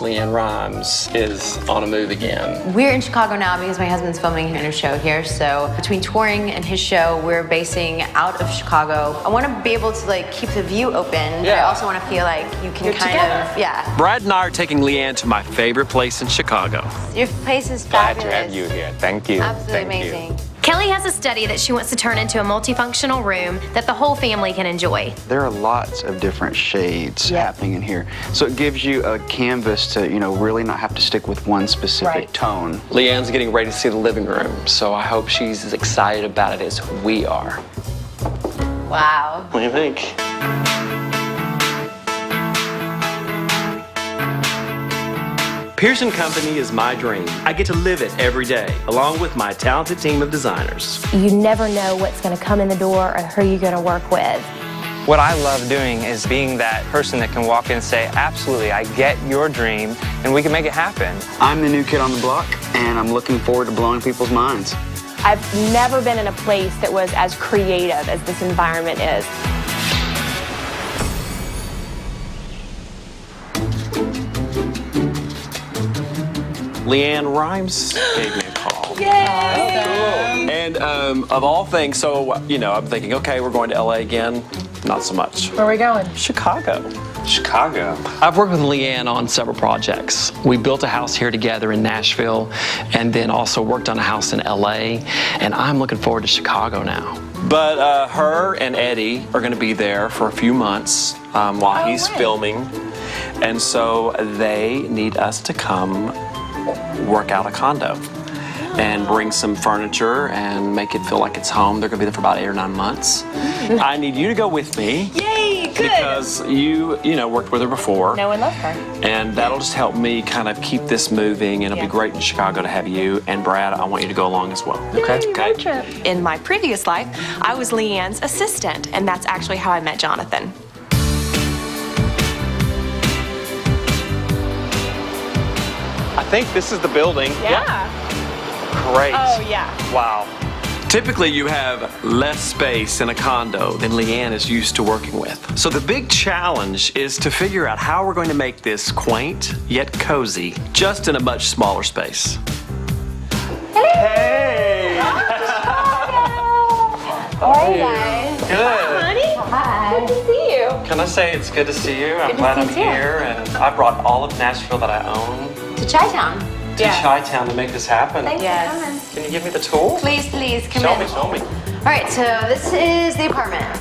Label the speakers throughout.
Speaker 1: LeAnn Rimes is on a move again.
Speaker 2: We're in Chicago now because my husband's filming a show here. So between touring and his show, we're basing out of Chicago. I want to be able to like keep the view open, but I also want to feel like you can yeah.
Speaker 1: Brad and I are taking LeAnn to my favorite place in Chicago.
Speaker 2: Your place is
Speaker 3: Glad
Speaker 2: fabulous.
Speaker 3: to have you here. Thank you.
Speaker 2: Absolutely
Speaker 3: Thank
Speaker 2: amazing.
Speaker 3: You.
Speaker 4: Kelley has a study that she wants to turn into a multifunctional room that the whole family can enjoy.
Speaker 5: There are lots of different shades happening in here. So it gives you a canvas to, really not have to stick with one specific tone.
Speaker 1: LeAnn's getting ready to see the living room, so I hope she's as excited about it as we are.
Speaker 2: Wow.
Speaker 1: What do you think? Pearson Company is my dream. I get to live it every day, along with my talented team of designers.
Speaker 6: You never know what's going to come in the door or who you're going to work with.
Speaker 7: What I love doing is being that person that can walk in and say, absolutely, I get your dream, and we can make it happen.
Speaker 5: I'm the new kid on the block, and I'm looking forward to blowing people's minds.
Speaker 6: I've never been in a place that was as creative as this environment is.
Speaker 1: LeAnn Rimes gave me a call.
Speaker 2: Yay!
Speaker 1: And of all things, so, I'm thinking, okay, we're going to LA again. Not so much.
Speaker 8: Where are we going?
Speaker 1: Chicago.
Speaker 3: Chicago.
Speaker 1: I've worked with LeAnn on several projects. We built a house here together in Nashville and then also worked on a house in LA, and I'm looking forward to Chicago now. But her and Eddie are gonna be there for a few months while he's filming, and so they need us to come work out a condo and bring some furniture and make it feel like it's home. They're gonna be there for about 8 or 9 months. I need you to go with me.
Speaker 8: Yay, good.
Speaker 1: Because you worked with her before.
Speaker 8: Know and love her.
Speaker 1: And that'll just help me kind of keep this moving, and it'll be great in Chicago to have you. And Brad, I want you to go along as well. Okay?
Speaker 8: Road trip.
Speaker 9: In my previous life, I was LeAnn's assistant, and that's actually how I met Jonathan.
Speaker 1: I think this is the building.
Speaker 8: Yeah.
Speaker 1: Great.
Speaker 8: Oh, yeah.
Speaker 1: Wow. Typically, you have less space in a condo than LeAnn is used to working with. So the big challenge is to figure out how we're going to make this quaint yet cozy, just in a much smaller space. Hey!
Speaker 6: How are you guys?
Speaker 1: Good.
Speaker 8: Honey?
Speaker 6: Hi.
Speaker 8: Good to see you.
Speaker 1: Can I say it's good to see you? I'm
Speaker 6: to
Speaker 1: glad
Speaker 6: see
Speaker 1: I'm
Speaker 6: you too.
Speaker 1: here, and I brought all of Nashville that I own
Speaker 2: To Chi-Town.
Speaker 1: to Chi-Town to make this happen.
Speaker 2: Thanks
Speaker 8: Yes.
Speaker 2: for coming.
Speaker 1: Can you give me the tool?
Speaker 2: Please, come
Speaker 1: Show
Speaker 2: in.
Speaker 1: me, show me.
Speaker 2: All right, so this is the apartment.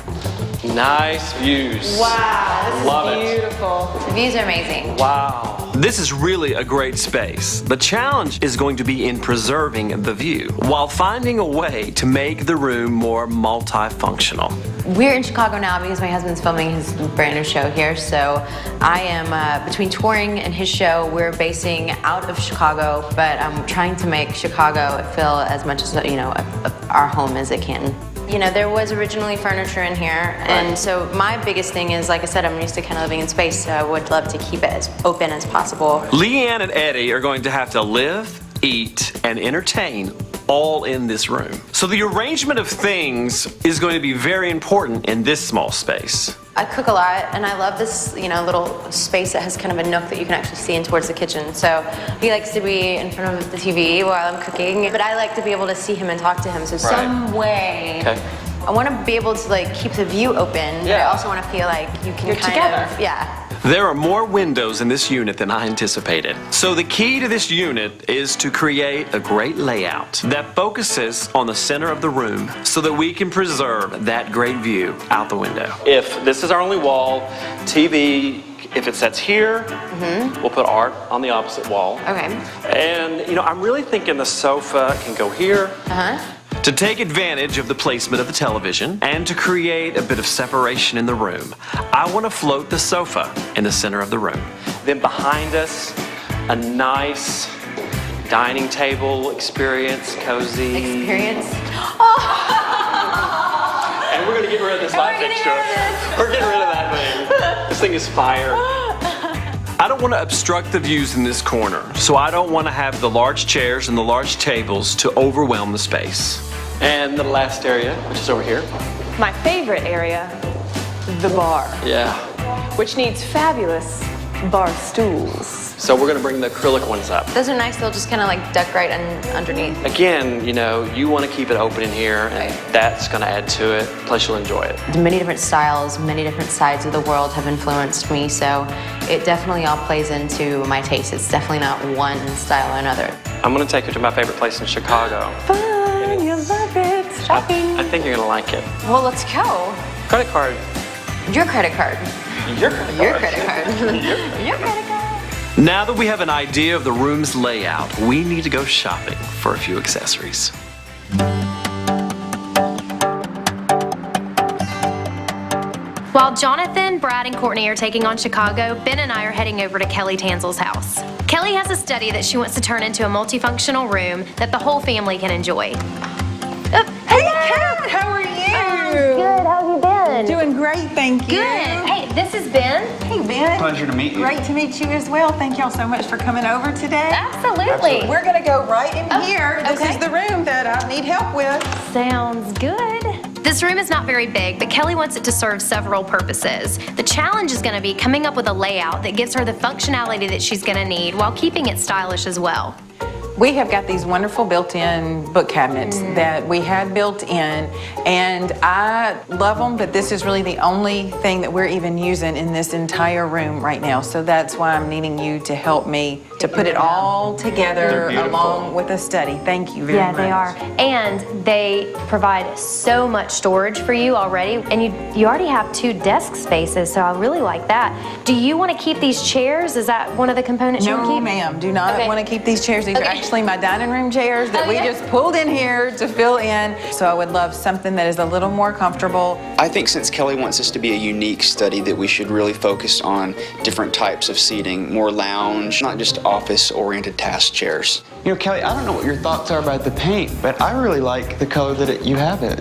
Speaker 1: Nice views.
Speaker 8: Wow, this
Speaker 1: Love
Speaker 8: is
Speaker 1: it.
Speaker 8: beautiful.
Speaker 2: The views are amazing.
Speaker 1: Wow. This is really a great space. The challenge is going to be in preserving the view while finding a way to make the room more multifunctional.
Speaker 2: We're in Chicago now because my husband's filming his brand new show here. So I am, between touring and his show, we're basing out of Chicago, but I'm trying to make Chicago feel as much as, our home as it can. There was originally furniture in here, and so my biggest thing is, like I said, I'm used to kind of living in space, so I would love to keep it as open as possible.
Speaker 1: LeAnn and Eddie are going to have to live, eat, and entertain all in this room. So the arrangement of things is going to be very important in this small space.
Speaker 2: I cook a lot, and I love this, little space that has kind of a nook that you can actually see in towards the kitchen. So he likes to be in front of the TV while I'm cooking, but I like to be able to see him and talk to him. So some way, I want to be able to keep the view open, but I also want to feel like you can
Speaker 1: There are more windows in this unit than I anticipated. So the key to this unit is to create a great layout that focuses on the center of the room so that we can preserve that great view out the window. If this is our only wall, TV, if it sets here, we'll put art on the opposite wall.
Speaker 2: Okay.
Speaker 1: And, I'm really thinking the sofa can go here. To take advantage of the placement of the television and to create a bit of separation in the room, I want to float the sofa in the center of the room. Then behind us, a nice dining table experience, cozy.
Speaker 2: Experience?
Speaker 1: And we're going to get rid of this light fixture. We're getting rid of that thing. This thing is fire. I don't want to obstruct the views in this corner, so I don't want to have the large chairs and the large tables to overwhelm the space. And the last area, which is over here.
Speaker 8: My favorite area, the bar.
Speaker 1: Yeah.
Speaker 8: Which needs fabulous bar stools.
Speaker 1: So we're gonna bring the acrylic ones up.
Speaker 2: Those are nice. They'll just kind of like duck right underneath.
Speaker 1: Again, you know, you want to keep it open in here, and that's going to add to it. Plus, you'll enjoy it.
Speaker 2: The many different styles, many different sides of the world have influenced me, so it definitely all plays into my taste. It's definitely not one style or another.
Speaker 1: I'm going to take you to my favorite place in Chicago.
Speaker 2: Fun, you love it. Shopping.
Speaker 1: I think you're going to like it.
Speaker 2: Well, let's go.
Speaker 1: Credit card.
Speaker 2: Your credit card.
Speaker 1: Your credit card.
Speaker 2: Your credit card. Your credit card.
Speaker 1: Now that we have an idea of the room's layout, we need to go shopping for a few accessories.
Speaker 4: While Jonathan, Brad, and Courtney are taking on Chicago, Ben and I are heading over to Kelley Tansil's house. Kelley has a study that she wants to turn into a multifunctional room that the whole family can enjoy.
Speaker 10: Hey, Kat, how are you?
Speaker 4: Good, how have you been?
Speaker 10: Doing great, thank you.
Speaker 4: Good. Hey, this is Ben.
Speaker 10: Hey, Ben.
Speaker 5: Pleasure to meet you.
Speaker 10: Great to meet you as well. Thank y'all so much for coming over today.
Speaker 4: Absolutely.
Speaker 10: We're going to go right in here. This
Speaker 4: okay.
Speaker 10: is the room that I need help with.
Speaker 4: Sounds good. This room is not very big, but Kelley wants it to serve several purposes. The challenge is going to be coming up with a layout that gives her the functionality that she's going to need while keeping it stylish as well.
Speaker 10: We have got these wonderful built-in book cabinets that we had built in, and I love them, but this is really the only thing that we're even using in this entire room right now. So that's why I'm needing you to help me to put it all together along with a study. Thank you very much.
Speaker 4: Yeah, they are. And they provide so much storage for you already, and you already have 2 desk spaces, so I really like that. Do you want to keep these chairs? Is that one of the components you want to
Speaker 10: No,
Speaker 4: keep?
Speaker 10: ma'am, do not want to keep these chairs. These are actually my dining room chairs that we
Speaker 4: yeah.
Speaker 10: just pulled in here to fill in. So I would love something that is a little more comfortable.
Speaker 5: I think since Kelley wants us to be a unique study that we should really focus on different types of seating, more lounge, not just office-oriented task chairs.
Speaker 11: You know, Kelley, I don't know what your thoughts are about the paint, but I really like the color that you have it.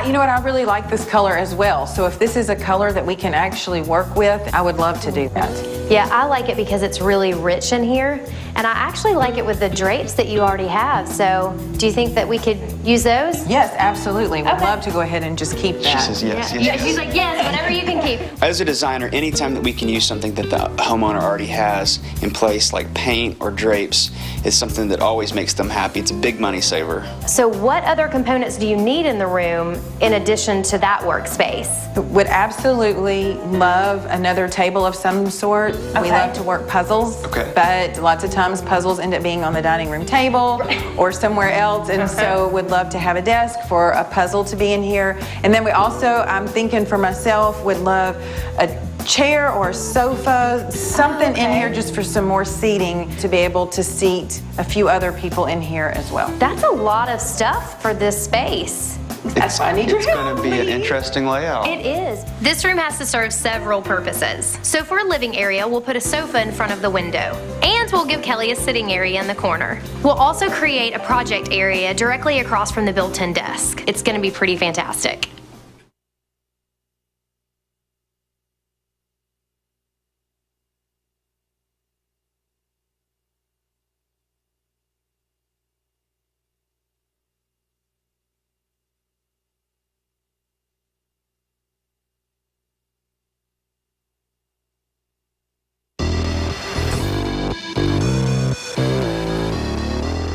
Speaker 10: You know what, I really like this color as well. So if this is a color that we can actually work with, I would love to do that.
Speaker 4: Yeah, I like it because it's really rich in here, and I actually like it with the drapes that you already have. So do you think that we could use those?
Speaker 10: Yes, absolutely. We'd love to go ahead and just keep that.
Speaker 5: She says yes, yes,
Speaker 4: Yeah,
Speaker 5: yes.
Speaker 4: she's like, yes, whatever you can keep.
Speaker 5: As a designer, anytime that we can use something that the homeowner already has in place, like paint or drapes, is something that always makes them happy. It's a big money saver.
Speaker 4: So what other components do you need in the room in addition to that workspace?
Speaker 10: Would absolutely love another table of some sort. We love to work puzzles, but lots of times puzzles end up being on the dining room table or somewhere else, and so would love to have a desk for a puzzle to be in here. And then we also, I'm thinking for myself, would love a chair or a sofa, something in here just for some more seating to be able to seat a few other people in here as well.
Speaker 4: That's a lot of stuff for this space.
Speaker 10: That's why I need your
Speaker 11: It's
Speaker 10: help.
Speaker 11: going to be an interesting layout.
Speaker 4: It is. This room has to serve several purposes. So for a living area, we'll put a sofa in front of the window. And we'll give Kelley a sitting area in the corner. We'll also create a project area directly across from the built-in desk. It's going to be pretty fantastic.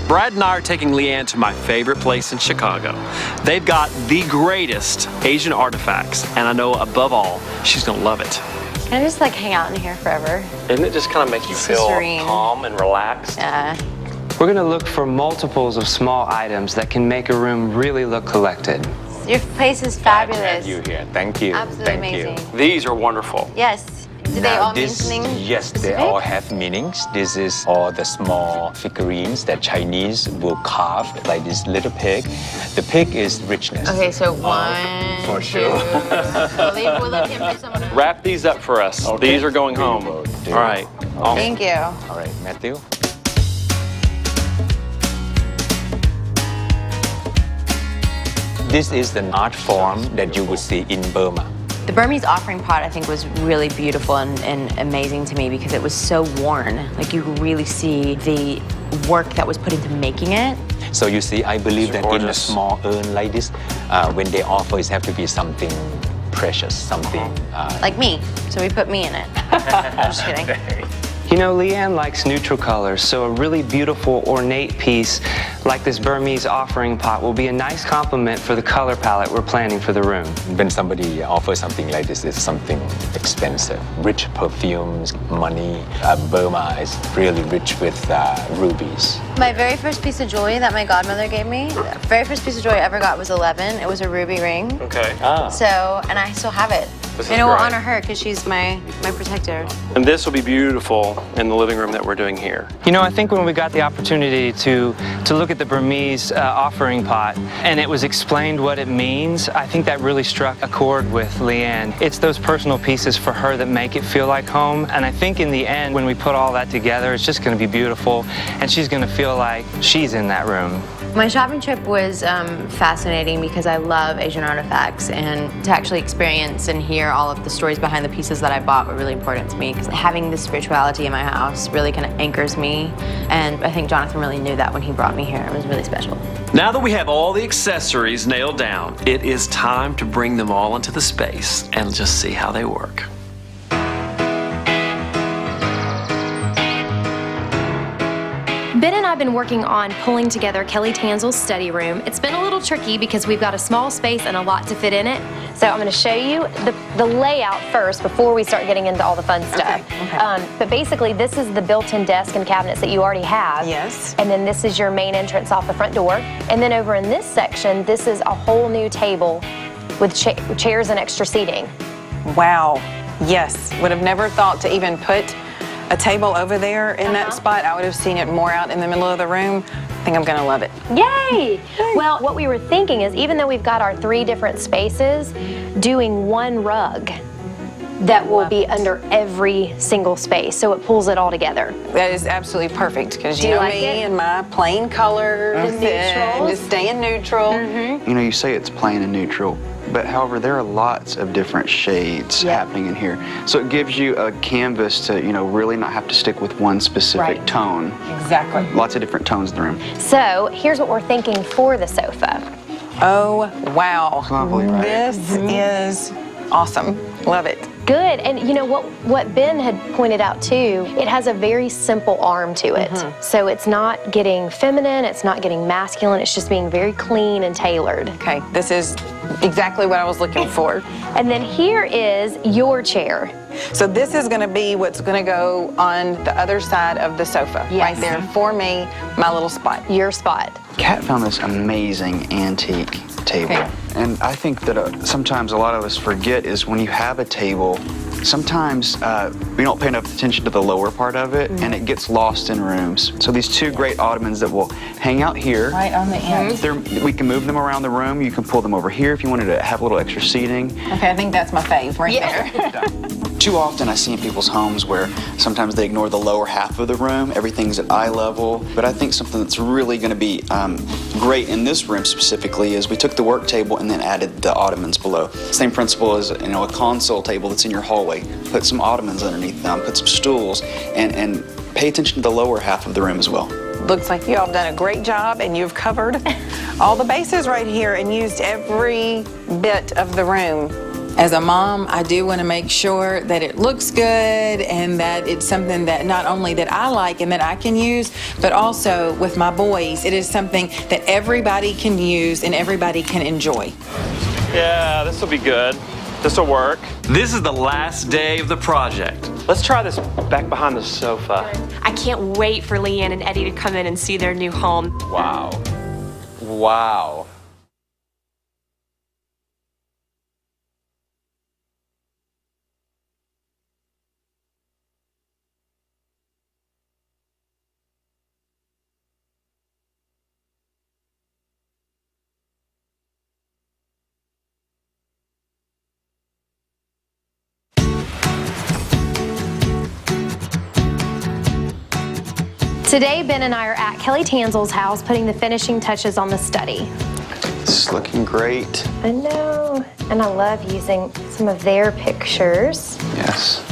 Speaker 1: Brad and I are taking LeAnn to my favorite place in Chicago. They've got the greatest Asian artifacts, and I know above all, she's gonna love it.
Speaker 2: Can I just like hang out in here forever?
Speaker 1: Doesn't it just kind of make you feel
Speaker 2: serene.
Speaker 1: calm and relaxed?
Speaker 2: Yeah.
Speaker 7: We're going to look for multiples of small items that can make a room really look collected.
Speaker 2: Your place is fabulous.
Speaker 3: You here. Thank you.
Speaker 2: Absolutely
Speaker 3: Thank
Speaker 2: amazing.
Speaker 1: These are wonderful.
Speaker 2: Yes. Do they all mean something
Speaker 3: Yes, they
Speaker 2: specific?
Speaker 3: all have meanings. This is all the small figurines that Chinese will carve, like this little pig. The pig is richness.
Speaker 2: Okay, so 1,
Speaker 3: for
Speaker 2: 2.
Speaker 3: sure.
Speaker 2: We'll leave him for someone else.
Speaker 1: Wrap these up for us.
Speaker 3: Okay.
Speaker 1: These are going
Speaker 3: We
Speaker 1: home.
Speaker 3: will do.
Speaker 1: All right. Awesome.
Speaker 2: Thank you.
Speaker 3: All right, Matthew. This is the art form that you would see in Burma.
Speaker 2: The Burmese offering pot, I think, was really beautiful and amazing to me because it was so worn. Like, you could really see the work that was put into making it.
Speaker 3: So you see, I believe that in a
Speaker 1: gorgeous.
Speaker 3: small urn like this, when they offer, it have to be something precious, something.
Speaker 2: Like me. So we put me in it. I'm just kidding.
Speaker 7: You know, LeAnn likes neutral colors, so a really beautiful, ornate piece like this Burmese offering pot will be a nice complement for the color palette we're planning for the room.
Speaker 3: When somebody offers something like this, it's something expensive. Rich perfumes, money. Burma is really rich with rubies.
Speaker 2: My very first piece of jewelry that my godmother gave me, the very first piece of jewelry I ever got was 11. It was a ruby ring.
Speaker 1: Okay.
Speaker 2: So, and I still have it.
Speaker 1: This
Speaker 2: And
Speaker 1: is
Speaker 2: it will
Speaker 1: great.
Speaker 2: honor her because she's my protector.
Speaker 1: And this will be beautiful in the living room that we're doing here.
Speaker 7: You know, I think when we got the opportunity to look at the Burmese offering pot and it was explained what it means, I think that really struck a chord with LeAnn. It's those personal pieces for her that make it feel like home, and I think in the end, when we put all that together, it's just going to be beautiful, and she's going to feel like she's in that room.
Speaker 2: My shopping trip was fascinating because I love Asian artifacts, and to actually experience and hear all of the stories behind the pieces that I bought were really important to me, because having this spirituality in my house really kind of anchors me, and I think Jonathan really knew that when he brought me here. It was really special.
Speaker 1: Now that we have all the accessories nailed down, it is time to bring them all into the space and just see how they work.
Speaker 4: Ben and I have been working on pulling together Kelley Tansil's study room. It's been a little tricky because we've got a small space and a lot to fit in it. So I'm going to show you the layout first before we start getting into all the fun stuff.
Speaker 10: Okay.
Speaker 4: But basically, this is the built-in desk and cabinets that you already have.
Speaker 10: Yes.
Speaker 4: And then this is your main entrance off the front door. And then over in this section, this is a whole new table with chairs and extra seating.
Speaker 10: Wow. Yes. Would have never thought to even put a table over there in that spot. I would have seen it more out in the middle of the room. I think I'm gonna love it.
Speaker 4: Yay! Well, what we were thinking is, even though we've got our 3 different spaces, doing one rug that will be under every single space, so it pulls it all together.
Speaker 10: That is absolutely perfect, because
Speaker 4: Do
Speaker 10: you
Speaker 4: you
Speaker 10: know
Speaker 4: like
Speaker 10: me
Speaker 4: it?
Speaker 10: and my plain colors and
Speaker 4: neutrals.
Speaker 10: just staying neutral.
Speaker 11: You know, you say it's plain and neutral, but however, there are lots of different shades happening in here. So it gives you a canvas to, you know, really not have to stick with one specific tone.
Speaker 10: Exactly.
Speaker 11: Lots of different tones in the room.
Speaker 4: So here's what we're thinking for the sofa.
Speaker 10: Oh, wow.
Speaker 11: Lovely, right?
Speaker 10: This is awesome. Love it.
Speaker 4: Good, and you know what Ben had pointed out too, it has a very simple arm to it. So it's not getting feminine, it's not getting masculine, it's just being very clean and tailored.
Speaker 10: Okay, this is exactly what I was looking for.
Speaker 4: And then here is your chair.
Speaker 10: So this is gonna be what's gonna go on the other side of the sofa.
Speaker 4: Yes.
Speaker 10: Right there for me, my little spot.
Speaker 4: Your spot.
Speaker 11: Kat found this amazing antique table.
Speaker 10: Okay.
Speaker 11: And I think that sometimes a lot of us forget is when you have a table, sometimes we don't pay enough attention to the lower part of it, and it gets lost in rooms. So these 2 great ottomans that will hang out here.
Speaker 10: Right on the end.
Speaker 11: We can move them around the room. You can pull them over here if you wanted to have a little extra seating.
Speaker 10: Okay, I think that's my fave right there.
Speaker 5: Too often I see in people's homes where sometimes they ignore the lower half of the room, everything's at eye level, but I think something that's really going to be great in this room specifically is we took the work table and then added the ottomans below. Same principle as, you know, a console table that's in your hallway. Put some ottomans underneath them, put some stools, and pay attention to the lower half of the room as well.
Speaker 10: Looks like you all done a great job, and you've covered all the bases right here and used every bit of the room. As a mom, I do want to make sure that it looks good and that it's something that not only that I like and that I can use, but also with my boys, it is something that everybody can use and everybody can enjoy.
Speaker 1: Yeah, this will be good. This will work. This is the last day of the project. Let's try this back behind the sofa.
Speaker 9: I can't wait for LeAnn and Eddie to come in and see their new home.
Speaker 3: Wow. Wow.
Speaker 4: Today, Ben and I are at Kelley Tansil's house putting the finishing touches on the study.
Speaker 11: This is looking great.
Speaker 4: I know, and I love using some of their pictures.
Speaker 11: Yes.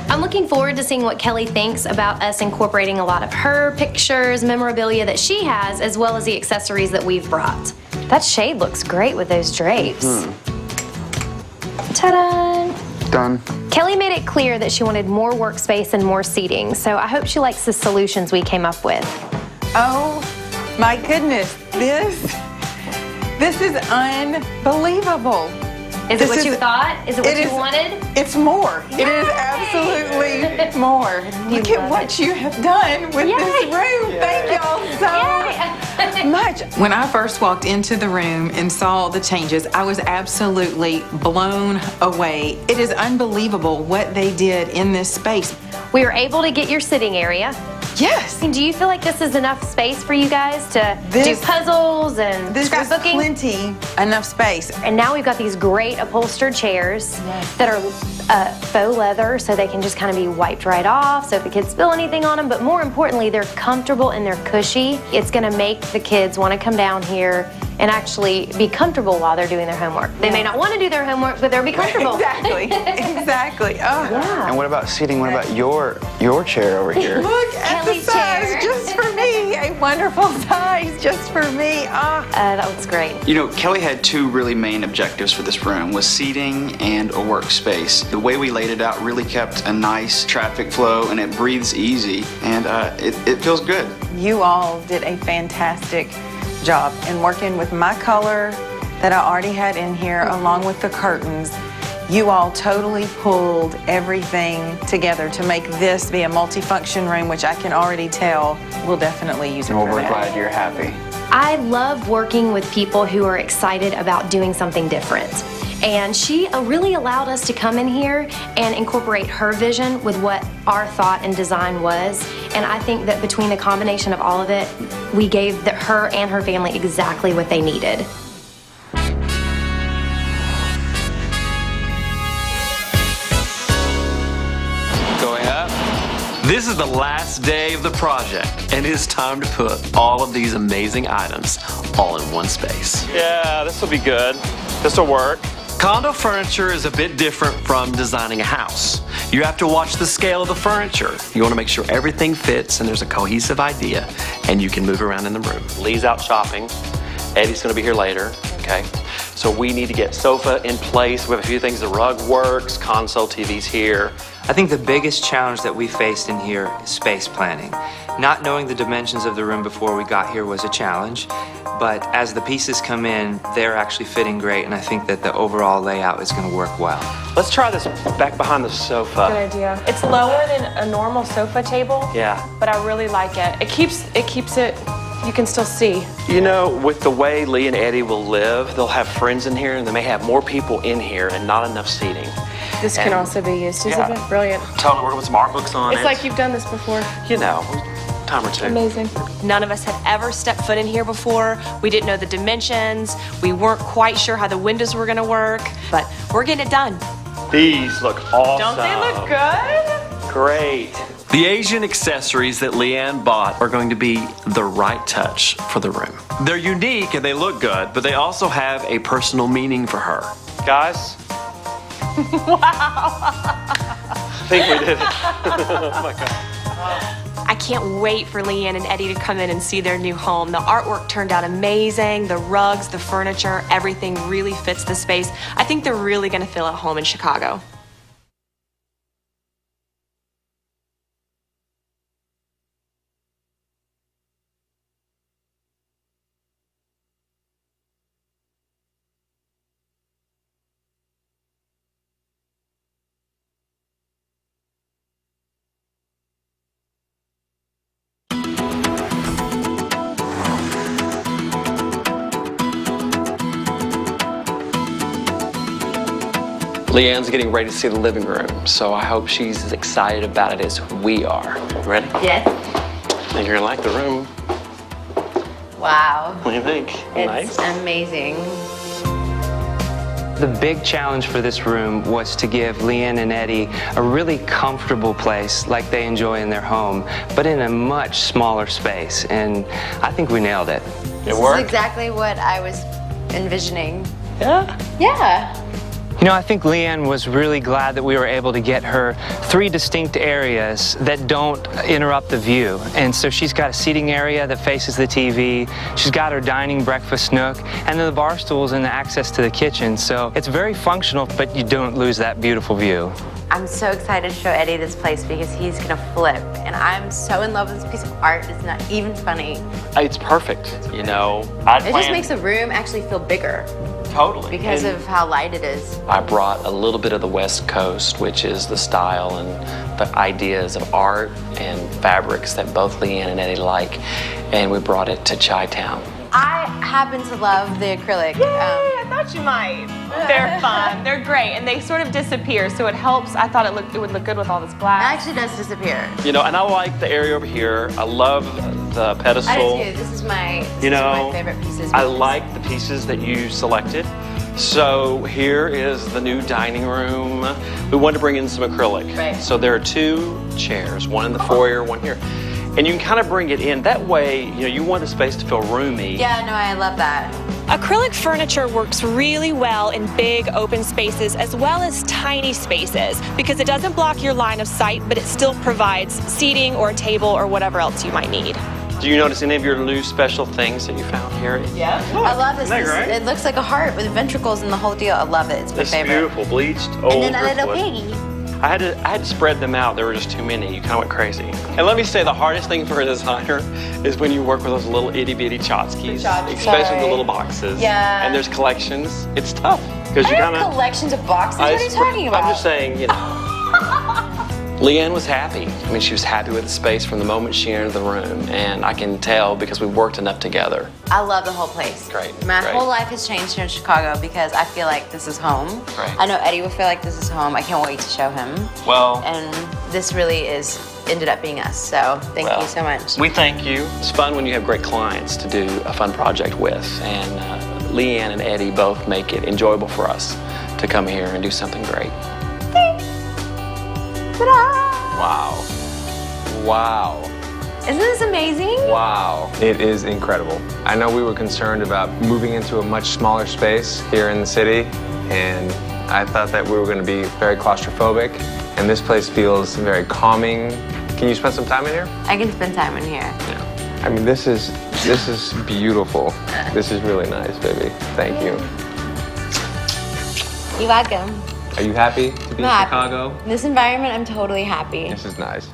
Speaker 4: I'm looking forward to seeing what Kelley thinks about us incorporating a lot of her pictures, memorabilia that she has, as well as the accessories that we've brought. That shade looks great with those drapes. Ta-da!
Speaker 11: Done.
Speaker 4: Kelley made it clear that she wanted more workspace and more seating, so I hope she likes the solutions we came up with.
Speaker 10: Oh my goodness, this is unbelievable.
Speaker 4: Is it what you thought? Is it what you wanted?
Speaker 10: It's more. It is absolutely more. Look at what you have done with this room. Thank y'all so much. When I first walked into the room and saw the changes, I was absolutely blown away. It is unbelievable what they did in this space.
Speaker 4: We were able to get your sitting area.
Speaker 10: Yes.
Speaker 4: Do you feel like this is enough space for you guys to do puzzles and scrapbooking?
Speaker 10: Plenty enough space.
Speaker 4: And now we've got these great upholstered chairs that are faux leather, so they can just kind of be wiped right off, so if the kids spill anything on them. But more importantly, they're comfortable and they're cushy. It's going to make the kids want to come down here and actually be comfortable while they're doing their homework. They may not want to do their homework, but they'll be comfortable.
Speaker 10: Exactly. Exactly. Oh.
Speaker 4: Yeah.
Speaker 11: And what about seating? What about your chair over here?
Speaker 10: Look at the size just for me. A wonderful size just for me.
Speaker 4: That looks great.
Speaker 5: You know, Kelley had two really main objectives for this room, was seating and a workspace. The way we laid it out really kept a nice traffic flow, and it breathes easy, and it feels good.
Speaker 10: You all did a fantastic job in working with my color that I already had in here, along with the curtains. You all totally pulled everything together to make this be a multifunction room, which I can already tell we'll definitely use it
Speaker 11: Well,
Speaker 10: for
Speaker 11: we're
Speaker 10: that.
Speaker 11: glad you're happy.
Speaker 4: I love working with people who are excited about doing something different. And she really allowed us to come in here and incorporate her vision with what our thought and design was. And I think that between the combination of all of it, we gave her and her family exactly what they needed.
Speaker 1: Going up. This is the last day of the project, and it is time to put all of these amazing items all in one space.
Speaker 12: Yeah, this will be good. This will work.
Speaker 1: Condo furniture is a bit different from designing a house. You have to watch the scale of the furniture. You want to make sure everything fits and there's a cohesive idea, and you can move around in the room.
Speaker 12: Lee's out shopping. Eddie's going to be here later, okay? So we need to get sofa in place. We have a few things. The rug works, console TV's here.
Speaker 7: I think the biggest challenge that we faced in here is space planning. Not knowing the dimensions of the room before we got here was a challenge, but as the pieces come in, they're actually fitting great, and I think that the overall layout is going to work well.
Speaker 12: Let's try this back behind the sofa.
Speaker 8: Good idea. It's lower than a normal sofa table.
Speaker 12: Yeah.
Speaker 8: But I really like it. It keeps it, you can still see.
Speaker 12: You know, with the way Lee and Eddie will live, they'll have friends in here, and they may have more people in here and not enough seating.
Speaker 8: This can also be used, isn't it? Brilliant.
Speaker 12: Totally working with some art books on it.
Speaker 8: It's like you've done this before.
Speaker 12: You know, time or two.
Speaker 8: Amazing.
Speaker 9: None of us had ever stepped foot in here before. We didn't know the dimensions. We weren't quite sure how the windows were gonna work, but we're getting it done.
Speaker 12: These look awesome.
Speaker 8: Don't they look good?
Speaker 12: Great.
Speaker 1: The Asian accessories that LeAnn bought are going to be the right touch for the room. They're unique and they look good, but they also have a personal meaning for her.
Speaker 12: Guys. Wow. I think we did it. Oh my God.
Speaker 9: I can't wait for LeAnn and Eddie to come in and see their new home. The artwork turned out amazing. The rugs, the furniture, everything really fits the space. I think they're really gonna feel at home in Chicago.
Speaker 1: LeAnn's getting ready to see the living room, so I hope she's as excited about it as we are.
Speaker 12: Ready?
Speaker 2: Yes.
Speaker 12: I think you're gonna like the room.
Speaker 2: Wow.
Speaker 12: What do you think?
Speaker 2: It's amazing.
Speaker 7: The big challenge for this room was to give LeAnn and Eddie a really comfortable place like they enjoy in their home, but in a much smaller space, and I think we nailed it.
Speaker 2: This is exactly what I was envisioning.
Speaker 12: Yeah?
Speaker 2: Yeah.
Speaker 7: You know, I think LeAnn was really glad that we were able to get her 3 distinct areas that don't interrupt the view. And so she's got a seating area that faces the TV, she's got her dining breakfast nook, and then the bar stools and the access to the kitchen. So it's very functional, but you don't lose that beautiful view.
Speaker 2: I'm so excited to show Eddie this place because he's gonna flip. And I'm so in love with this piece of art, it's not even funny.
Speaker 12: It's perfect, you know.
Speaker 2: It just makes the room actually feel bigger.
Speaker 12: Totally.
Speaker 2: Because of how light it is.
Speaker 1: I brought a little bit of the West Coast, which is the style and the ideas of art and fabrics that both LeAnn and Eddie like, and we brought it to Chi-Town.
Speaker 2: I happen to love the acrylic.
Speaker 9: Yay, I thought you might. They're fun. They're great, and they sort of disappear, so it helps. I thought it would look good with all this black.
Speaker 2: It actually does disappear.
Speaker 12: You know, and I like the area over here. I love the pedestal.
Speaker 2: I do too. This is my favorite pieces.
Speaker 12: I like the pieces that you selected. So here is the new dining room. We wanted to bring in some acrylic.
Speaker 2: Right.
Speaker 12: So there are 2 chairs, one in the foyer, one here. And you can kind of bring it in. That way, you know, you want the space to feel roomy.
Speaker 2: Yeah, no, I love that.
Speaker 9: Acrylic furniture works really well in big open spaces as well as tiny spaces because it doesn't block your line of sight, but it still provides seating or a table or whatever else you might need.
Speaker 12: Do you notice any of your new special things that you found here?
Speaker 2: Yeah. I love this. It looks like a heart with ventricles and the whole deal. I love it. It's my favorite.
Speaker 12: It's beautiful, bleached old
Speaker 2: And then a little
Speaker 12: driftwood.
Speaker 2: piggy.
Speaker 12: I had to spread them out. There were just too many. You kind of went crazy. And let me say, the hardest thing for a designer is when you work with those little itty bitty tchotchkes, especially the little boxes.
Speaker 2: Yeah.
Speaker 12: And there's collections. It's tough because you kind of
Speaker 2: collections of boxes. What are you talking about?
Speaker 12: I'm just saying, you know. LeAnn was happy. I mean, she was happy with the space from the moment she entered the room, and I can tell because we've worked enough together.
Speaker 2: I love the whole place.
Speaker 12: Great.
Speaker 2: My
Speaker 12: great.
Speaker 2: whole life has changed here in Chicago because I feel like this is home.
Speaker 12: Right.
Speaker 2: I know Eddie will feel like this is home. I can't wait to show him.
Speaker 12: Well,
Speaker 2: And this really ended up being us. So thank you so much.
Speaker 12: We thank you.
Speaker 1: It's fun when you have great clients to do a fun project with, and LeAnn and Eddie both make it enjoyable for us to come here and do something great.
Speaker 2: Ta-da!
Speaker 3: Wow. Wow.
Speaker 2: Isn't this amazing?
Speaker 3: Wow. It is incredible. I know we were concerned about moving into a much smaller space here in the city, and I thought that we were going to be very claustrophobic, and this place feels very calming. Can you spend some time in here?
Speaker 2: I can spend time in here.
Speaker 3: Yeah. I mean, this is beautiful. This is really nice, baby. Thank you.
Speaker 2: You're welcome.
Speaker 3: Are you happy to be in Chicago?
Speaker 2: In this environment, I'm totally happy.
Speaker 3: This is nice.